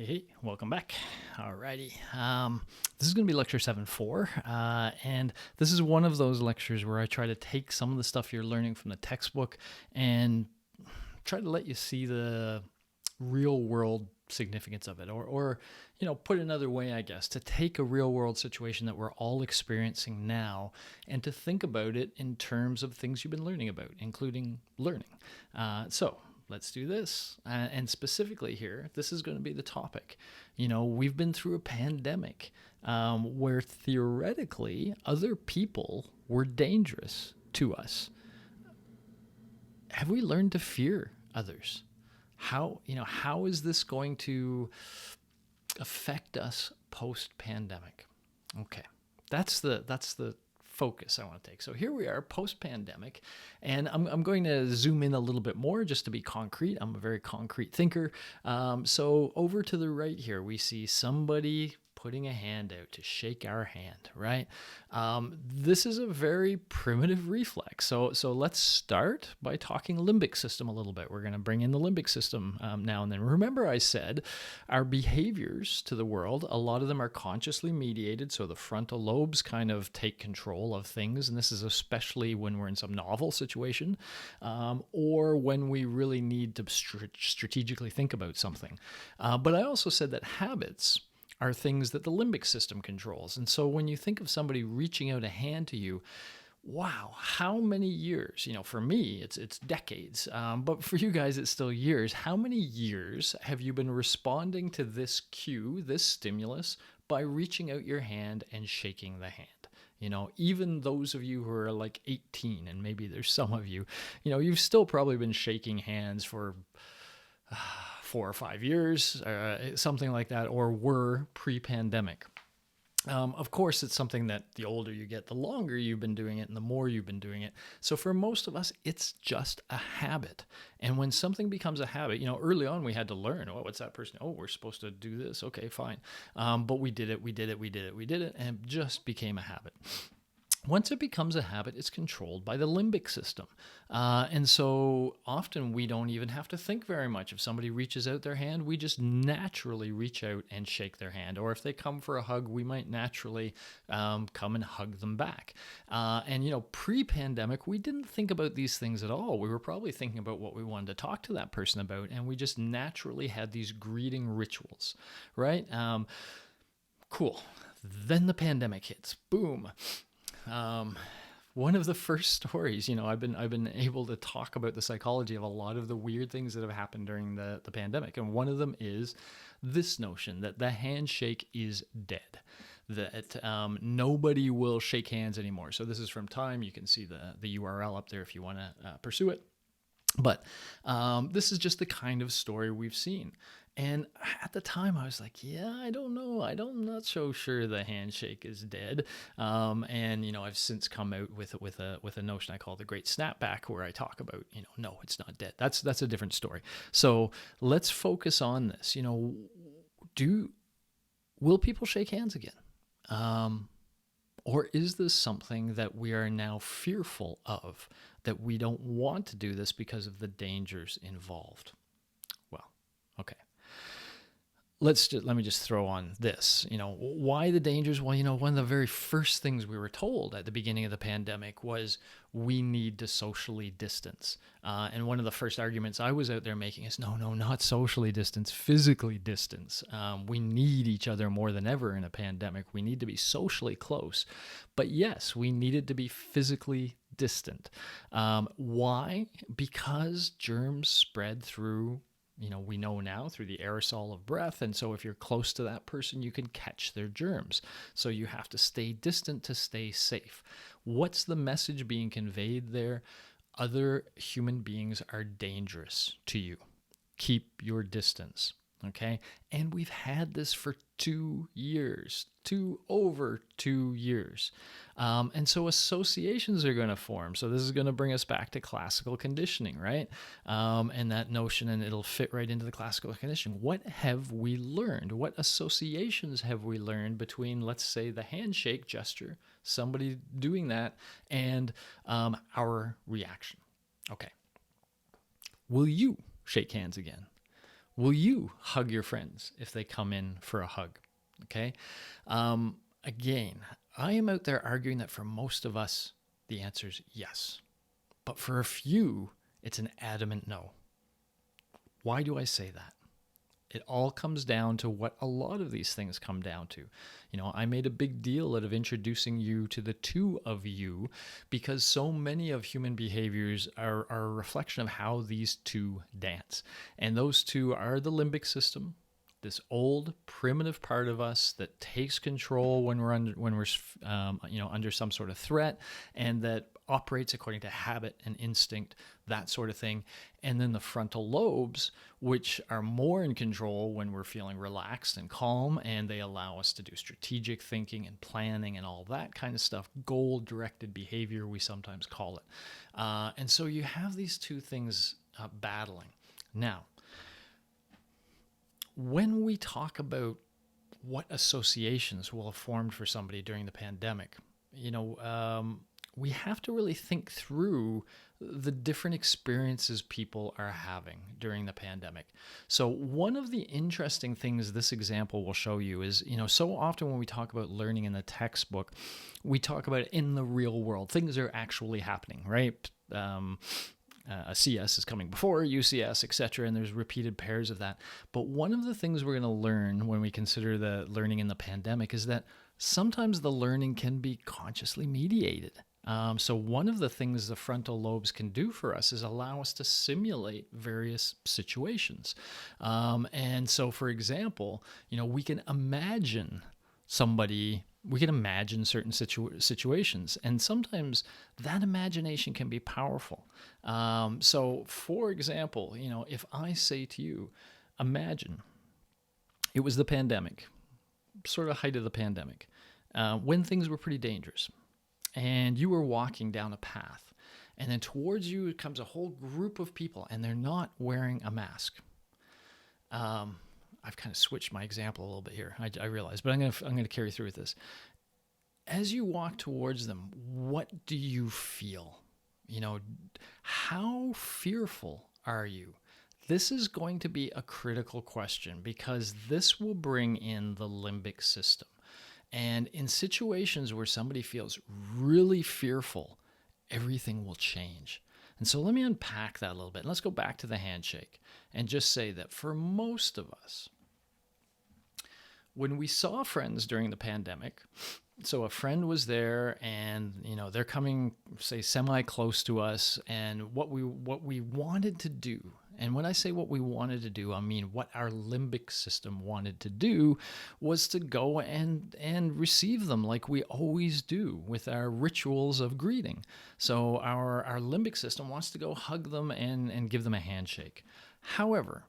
Hey, welcome back. Alrighty. This is going to be lecture 7.4, and this is one of those lectures where I try to take some of the stuff you're learning from the textbook and try to let you see the real world significance of it, or put it another way, I guess, to take a real world situation that we're all experiencing now and to think about it in terms of things you've been learning about, including learning. So let's do this. And specifically here, this is going to be the topic. We've been through a pandemic where theoretically other people were dangerous to us. Have we learned to fear others? How is this going to affect us post-pandemic? Okay, that's the focus I want to take. So here we are post-pandemic, and I'm going to zoom in a little bit more just to be concrete. I'm a very concrete thinker. So over to the right here, we see somebody putting a hand out to shake our hand, right? This is a very primitive reflex. So let's start by talking limbic system a little bit. We're going to bring in the limbic system now and then. Remember I said our behaviors to the world, a lot of them are consciously mediated. So the frontal lobes kind of take control of things. And this is especially when we're in some novel situation or when we really need to strategically think about something. But I also said that habits are things that the limbic system controls. And so when you think of somebody reaching out a hand to you, wow, how many years? For me, it's decades, but for you guys, it's still years. How many years have you been responding to this cue, this stimulus, by reaching out your hand and shaking the hand? Even those of you who are like 18, and maybe there's some of you, you've still probably been shaking hands for 4 or 5 years, something like that, or were pre-pandemic. Of course, it's something that the older you get, the longer you've been doing it and the more you've been doing it. So for most of us, it's just a habit. And when something becomes a habit, early on we had to learn, oh, what's that person? Oh, we're supposed to do this. Okay, fine. But we did it, and it just became a habit. Once it becomes a habit, it's controlled by the limbic system. And so often we don't even have to think very much. If somebody reaches out their hand, we just naturally reach out and shake their hand. Or if they come for a hug, we might naturally come and hug them back. And pre-pandemic, we didn't think about these things at all. We were probably thinking about what we wanted to talk to that person about. And we just naturally had these greeting rituals, right? Cool. Then the pandemic hits. Boom. One of the first stories, I've been able to talk about the psychology of a lot of the weird things that have happened during the pandemic. And one of them is this notion that the handshake is dead, that nobody will shake hands anymore. So this is from Time. You can see the URL up there if you want to pursue it. But this is just the kind of story we've seen. And at the time, I was like, yeah, I don't know. I'm not so sure the handshake is dead. And I've since come out with a notion I call the Great Snapback, where I talk about, no, it's not dead. That's a different story. So let's focus on this. Will people shake hands again? Or is this something that we are now fearful of, that we don't want to do this because of the dangers involved? Well, okay. Let me just throw on this. Why the dangers? Well, one of the very first things we were told at the beginning of the pandemic was we need to socially distance. And one of the first arguments I was out there making is, no, not socially distance, physically distance. We need each other more than ever in a pandemic. We need to be socially close. But yes, we needed to be physically distant. Why? Because germs spread through, we know now, through the aerosol of breath. And so if you're close to that person, you can catch their germs. So you have to stay distant to stay safe. What's the message being conveyed there? Other human beings are dangerous to you. Keep your distance. Okay. And we've had this for 2 years, over 2 years. And so associations are going to form. So this is going to bring us back to classical conditioning, right? And that notion, and it'll fit right into the classical conditioning. What have we learned? What associations have we learned between, let's say, the handshake gesture, somebody doing that, and our reaction? Okay. Will you shake hands again? Will you hug your friends if they come in for a hug? Okay. Again, I am out there arguing that for most of us, the answer is yes. But for a few, it's an adamant no. Why do I say that? It all comes down to what a lot of these things come down to. I made a big deal out of introducing you to the two of you because so many of human behaviors are a reflection of how these two dance. And those two are the limbic system, this old primitive part of us that takes control when we're under some sort of threat, and that operates according to habit and instinct, that sort of thing. And then the frontal lobes, which are more in control when we're feeling relaxed and calm, and they allow us to do strategic thinking and planning and all that kind of stuff. Goal-directed behavior, we sometimes call it. And so you have these two things battling. Now, when we talk about what associations will have formed for somebody during the pandemic, we have to really think through the different experiences people are having during the pandemic. So one of the interesting things this example will show you is, so often when we talk about learning in the textbook, we talk about it in the real world. Things are actually happening, right? A CS is coming before UCS, etc., and there's repeated pairs of that. But one of the things we're going to learn when we consider the learning in the pandemic is that sometimes the learning can be consciously mediated. So one of the things the frontal lobes can do for us is allow us to simulate various situations. And so, for example, we can imagine certain situations, and sometimes that imagination can be powerful. So, for example, if I say to you, imagine it was the pandemic, sort of height of the pandemic, when things were pretty dangerous, and you were walking down a path, and then towards you comes a whole group of people, and they're not wearing a mask. I've kind of switched my example a little bit here, I realize, but I'm going to carry through with this. As you walk towards them, what do you feel? How fearful are you? This is going to be a critical question because this will bring in the limbic system. And in situations where somebody feels really fearful, everything will change. And so let me unpack that a little bit. And let's go back to the handshake and just say that for most of us, when we saw friends during the pandemic, so a friend was there and, they're coming, say, semi-close to us, and what we wanted to do, and when I say what we wanted to do, I mean what our limbic system wanted to do was to go and receive them like we always do with our rituals of greeting. So our limbic system wants to go hug them and give them a handshake. However,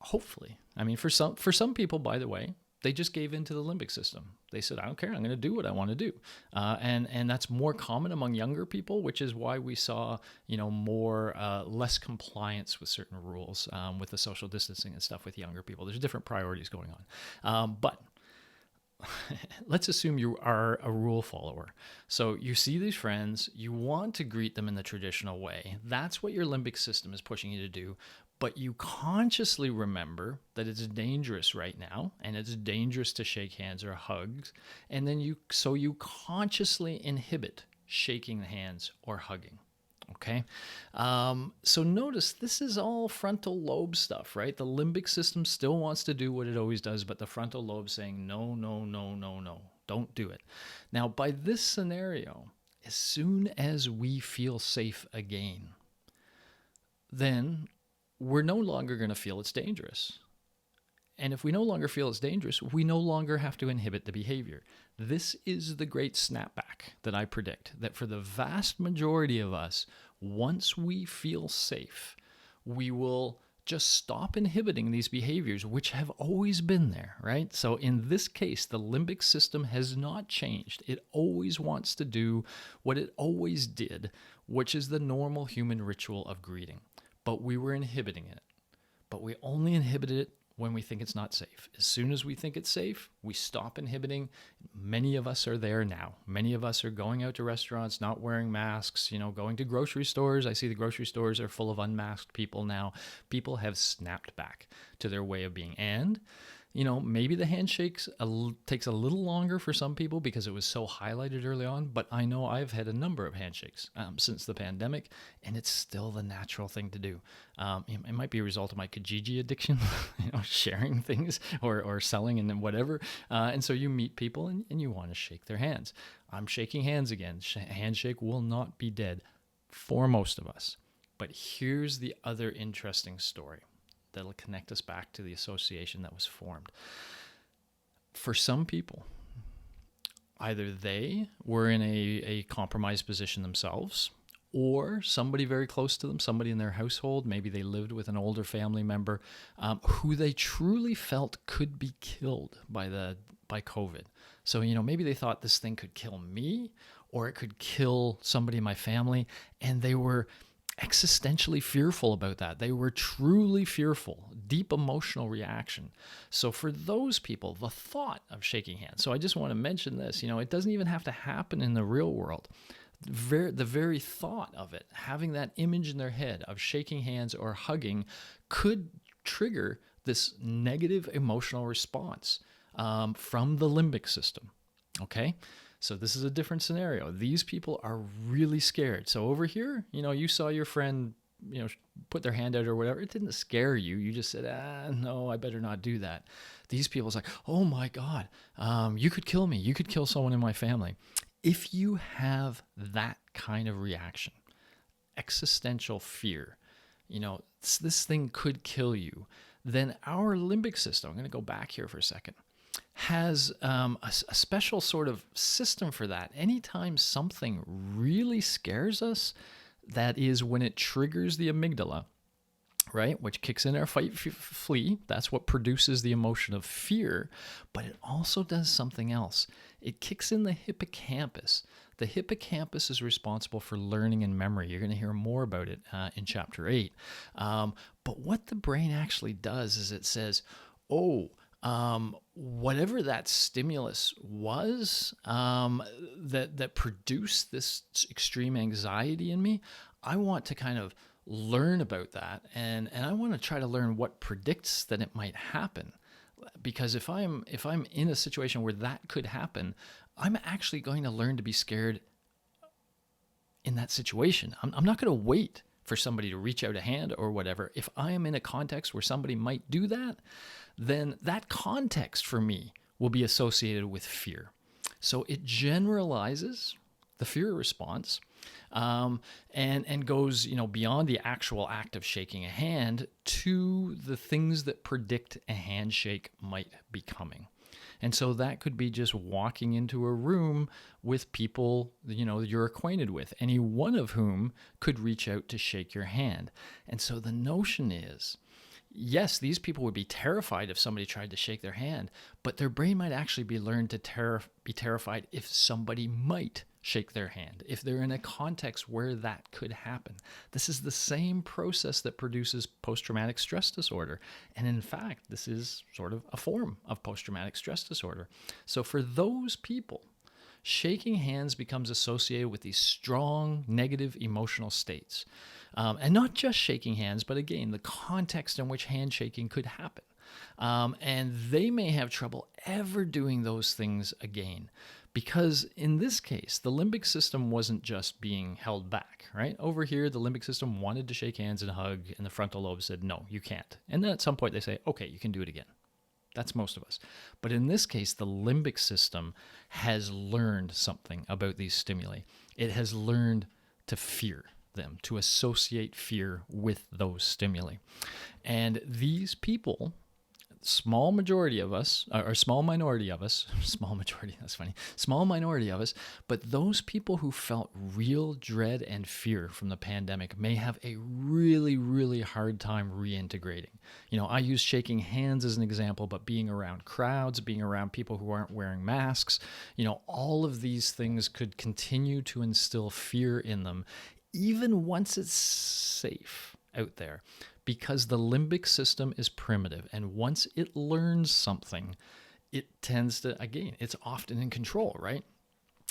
hopefully, for some people, by the way, they just gave into the limbic system. They said, I don't care, I'm going to do what I want to do. And that's more common among younger people, which is why we saw, less compliance with certain rules, with the social distancing and stuff with younger people. There's different priorities going on. But let's assume you are a rule follower. So you see these friends, you want to greet them in the traditional way. That's what your limbic system is pushing you to do. But you consciously remember that it's dangerous right now, and it's dangerous to shake hands or hugs. And then you consciously inhibit shaking hands or hugging. Okay. So notice this is all frontal lobe stuff, right? The limbic system still wants to do what it always does, but the frontal lobe saying, no, no, no, no, no, don't do it. Now, by this scenario, as soon as we feel safe again, then we're no longer going to feel it's dangerous. And if we no longer feel it's dangerous, we no longer have to inhibit the behavior. This is the great snapback that I predict, that for the vast majority of us, once we feel safe, we will just stop inhibiting these behaviors, which have always been there, right? So in this case, the limbic system has not changed. It always wants to do what it always did, which is the normal human ritual of greeting. But we were inhibiting it. But we only inhibited it when we think it's not safe. As soon as we think it's safe, we stop inhibiting. Many of us are there now. Many of us are going out to restaurants, not wearing masks, going to grocery stores. I see the grocery stores are full of unmasked people now. People have snapped back to their way of being. And maybe the handshakes takes a little longer for some people because it was so highlighted early on, but I know I've had a number of handshakes since the pandemic, and it's still the natural thing to do. It might be a result of my Kijiji addiction, sharing things or selling and whatever. And so you meet people and you want to shake their hands. I'm shaking hands again. Handshake will not be dead for most of us. But here's the other interesting story that'll connect us back to the association that was formed. For some people, either they were in a compromised position themselves, or somebody very close to them, somebody in their household, maybe they lived with an older family member who they truly felt could be killed by COVID. So, maybe they thought this thing could kill me, or it could kill somebody in my family, and they were existentially fearful about that. They were truly fearful, deep emotional reaction. So for those people, the thought of shaking hands, so I just want to mention this, it doesn't even have to happen in the real world. The very thought of it, having that image in their head of shaking hands or hugging, could trigger this negative emotional response from the limbic system. Okay? So this is a different scenario. These people are really scared. So over here, you saw your friend, put their hand out or whatever. It didn't scare you. You just said, no, I better not do that. These people's like, oh my God, you could kill me. You could kill someone in my family. If you have that kind of reaction, existential fear, this thing could kill you, then our limbic system, I'm going to go back here for a second, has a special sort of system for that. Anytime something really scares us, that is when it triggers the amygdala, right, which kicks in our fight, flee. That's what produces the emotion of fear. But it also does something else. It kicks in the hippocampus. The hippocampus is responsible for learning and memory. You're going to hear more about it in Chapter 8. But what the brain actually does is it says, whatever that stimulus was that produced this extreme anxiety in me, I want to kind of learn about that, and I want to try to learn what predicts that it might happen. Because if I'm in a situation where that could happen, I'm actually going to learn to be scared in that situation. I'm not going to wait for somebody to reach out a hand or whatever. If I am in a context where somebody might do that, then that context for me will be associated with fear. So it generalizes the fear response and goes beyond the actual act of shaking a hand to the things that predict a handshake might be coming. And so that could be just walking into a room with people, you're acquainted with, any one of whom could reach out to shake your hand. And so the notion is, yes, these people would be terrified if somebody tried to shake their hand, but their brain might actually be learned to be terrified if somebody might shake their hand, if they're in a context where that could happen. This is the same process that produces post-traumatic stress disorder. And in fact, this is sort of a form of post-traumatic stress disorder. So for those people, shaking hands becomes associated with these strong negative emotional states. And not just shaking hands, but again, the context in which handshaking could happen. And they may have trouble ever doing those things again. Because in this case, the limbic system wasn't just being held back, right? Over here, the limbic system wanted to shake hands and hug, and the frontal lobe said, no, you can't. And then at some point they say, okay, you can do it again. That's most of us. But in this case, the limbic system has learned something about these stimuli. It has learned to fear them, to associate fear with those stimuli. And these people, small minority of us, small minority of us, but those people who felt real dread and fear from the pandemic may have a really, really hard time reintegrating. I use shaking hands as an example, but being around crowds, being around people who aren't wearing masks, all of these things could continue to instill fear in them, even once it's safe out there. because the limbic system is primitive. And once it learns something, it tends to, again, it's often in control, right?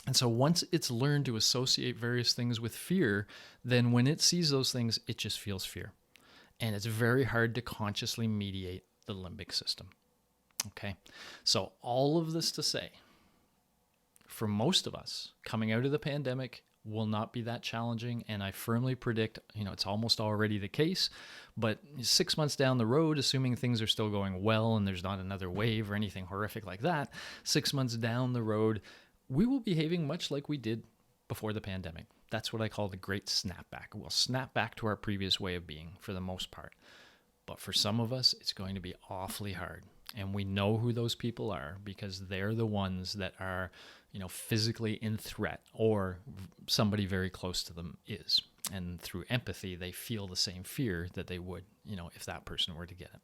And so once it's learned to associate various things with fear, then when it sees those things, it just feels fear. And it's very hard to consciously mediate the limbic system. Okay. So all of this to say, for most of us, coming out of the pandemic will not be that challenging. And I firmly predict, it's almost already the case, but 6 months down the road, assuming things are still going well and there's not another wave or anything horrific like that, 6 months down the road, we will be behaving much like we did before the pandemic. That's what I call the great snapback. We'll snap back to our previous way of being for the most part. But for some of us, it's going to be awfully hard. And we know who those people are because they're the ones that are, physically in threat, or somebody very close to them is. And through empathy, they feel the same fear that they would, if that person were to get it.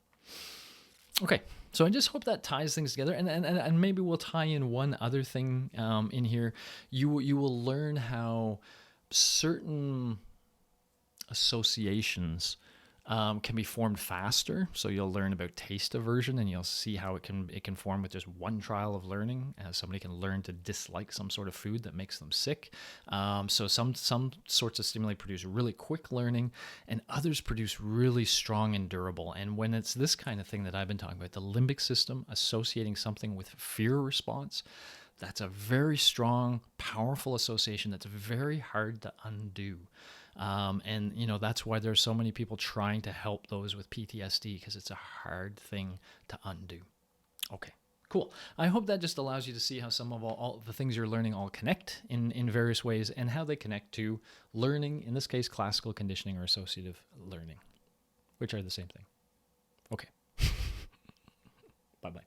Okay, so I just hope that ties things together, and maybe we'll tie in one other thing in here. You will learn how certain associations can be formed faster. So you'll learn about taste aversion, and you'll see how it can form with just one trial of learning. Somebody can learn to dislike some sort of food that makes them sick. So some sorts of stimuli produce really quick learning, and others produce really strong and durable. And when it's this kind of thing that I've been talking about, the limbic system associating something with fear response, that's a very strong, powerful association that's very hard to undo. And that's why there's so many people trying to help those with PTSD, because it's a hard thing to undo. Okay, cool. I hope that just allows you to see how some of all the things you're learning all connect in various ways, and how they connect to learning, in this case, classical conditioning or associative learning, which are the same thing. Okay. Bye-bye.